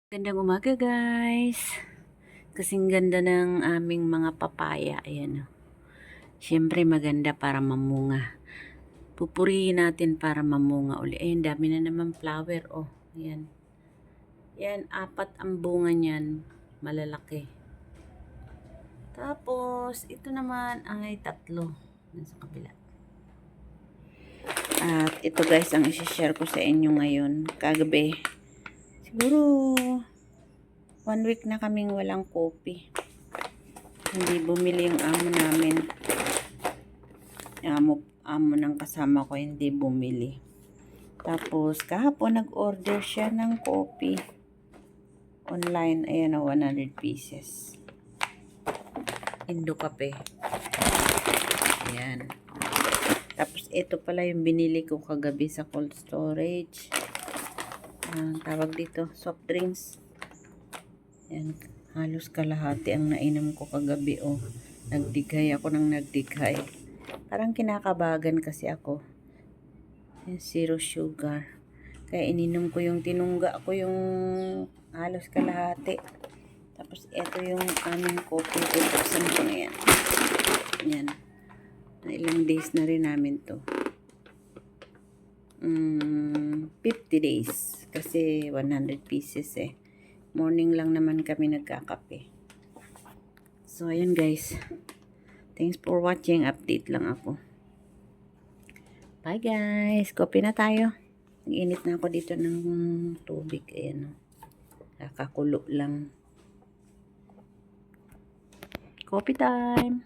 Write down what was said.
Gandang umaga guys. Kasing ganda ng aming mga papaya. Ayan. Siyempre maganda para mamunga. Pupurihin natin para mamunga uli. Ayan, dami na naman flower. Oh, ayan. Yan, 4 ang bunga niyan. Malalaki. Tapos, ito naman ay 3. Nasa kabila. At ito guys, ang isi-share ko sa inyo ngayon. Kagabi. Siguro 1 week na kaming walang kopi. Hindi bumili yung amo namin. Yung amo ng kasama ko hindi bumili. Tapos kahapon nag-order siya ng kopi. Online, ayan o, 100 pieces. Indo Kape. Ayan. Tapos ito pala yung binili ko kagabi sa cold storage. Tawag dito, soft drinks. Yan, halos kalahati ang nainom ko kagabi. Oh, nagdighay ako ng nagdighay. Parang kinakabagan kasi ako. Yan, 0 sugar. Kaya ininom ko yung tinungga ko yung halos kalahati. Tapos ito yung aming coffee. Buksan ko na yan. Yan. Ilang days na rin namin to. 50 days. Kasi 100 pieces eh. Morning lang naman kami nagkakape. So, ayun guys. Thanks for watching. Update lang ako. Bye guys. Kopi na tayo. Nag-init na ako dito ng tubig. Ayan. Kakakulo lang. Coffee time.